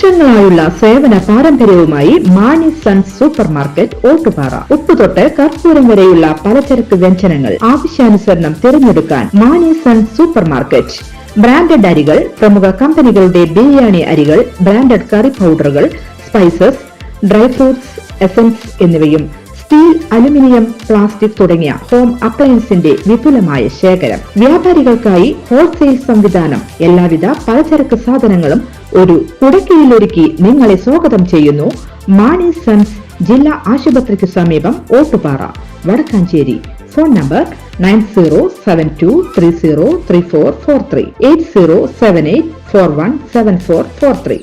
വർഷങ്ങളായുള്ള സേവന പാരമ്പര്യവുമായി Mani sons super market Ottupara. ഉപ്പുതൊട്ട് കർപ്പൂരം വരെയുള്ള പലചരക്ക് വ്യഞ്ജനങ്ങൾ ആവശ്യാനുസരണം തിരഞ്ഞെടുക്കാൻ Mani sons super market. Branded അരികൾ, പ്രമുഖ കമ്പനികളുടെ ബിരിയാണി അരികൾ, ബ്രാൻഡഡ് കറി പൗഡറുകൾ, സ്പൈസസ്, ഡ്രൈ ഫ്രൂട്ട്സ്, എസൻസ് എന്നിവയും സ്റ്റീൽ, അലുമിനിയം, പ്ലാസ്റ്റിക് തുടങ്ങിയ ഹോം അപ്ലയൻസിന്റെ വിപുലമായ ശേഖരം. വ്യാപാരികൾക്കായി ഹോൾസെയിൽ സംവിധാനം. എല്ലാവിധ പലചരക്ക് സാധനങ്ങളും ഒരു കുടക്കീഴിലൊരുക്കി നിങ്ങളെ സ്വാഗതം ചെയ്യുന്നു. മാണി സൺസ് ജില്ലാ ആശുപത്രിക്ക് സമീപം ഓട്ടുപാറ, വടക്കാഞ്ചേരി. Phone number 9072303443 8078417443.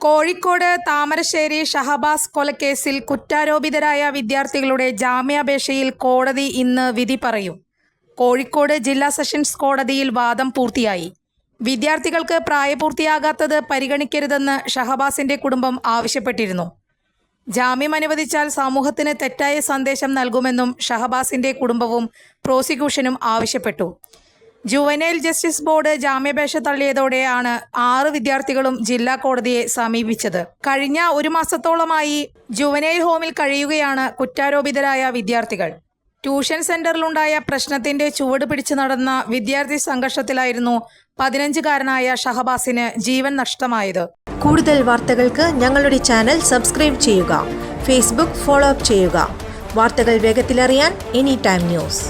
കോഴിക്കോട് താമരശ്ശേരി ഷഹബാസ് കൊലക്കേസിൽ കുറ്റാരോപിതരായ വിദ്യാർത്ഥികളുടെ ജാമ്യാപേക്ഷയിൽ കോടതി ഇന്ന് വിധി പറയും. കോഴിക്കോട് ജില്ലാ സെഷൻസ് കോടതിയിൽ വാദം പൂർത്തിയായി. വിദ്യാർത്ഥികൾക്ക് പ്രായപൂർത്തിയാകാത്തത് പരിഗണിക്കരുതെന്ന് ഷഹബാസിന്റെ കുടുംബം ആവശ്യപ്പെട്ടിരുന്നു. ജാമ്യം അനുവദിച്ചാൽ സമൂഹത്തിന് തെറ്റായ സന്ദേശം നൽകുമെന്നും ഷഹബാസിന്റെ കുടുംബവും പ്രോസിക്യൂഷനും ആവശ്യപ്പെട്ടു. ജുവനൈൽ ജസ്റ്റിസ് ബോർഡ് ജാമ്യാപേക്ഷ തള്ളിയതോടെയാണ് 6 വിദ്യാർത്ഥികളും ജില്ലാ കോടതിയെ സമീപിച്ചത്. കഴിഞ്ഞ 1 മാസത്തോളമായി ജുവനൈൽ ഹോമിൽ കഴിയുകയാണ് കുറ്റാരോപിതരായ വിദ്യാർത്ഥികൾ. ട്യൂഷൻ സെന്ററിലുണ്ടായ പ്രശ്നത്തിന്റെ ചുവട് പിടിച്ചു നടന്ന വിദ്യാർത്ഥി സംഘർഷത്തിലായിരുന്നു 15-കാരനായ ഷഹബാസിന് ജീവൻ നഷ്ടമായത്. കൂടുതൽ വാർത്തകൾക്ക് ഞങ്ങളുടെ ചാനൽ സബ്സ്ക്രൈബ് ചെയ്യുക. ഫേസ്ബുക്ക് ഫോളോ അപ്പ് ചെയ്യുക. വാർത്തകൾ വേഗത്തിലറിയാൻ എനി ടൈം ന്യൂസ്.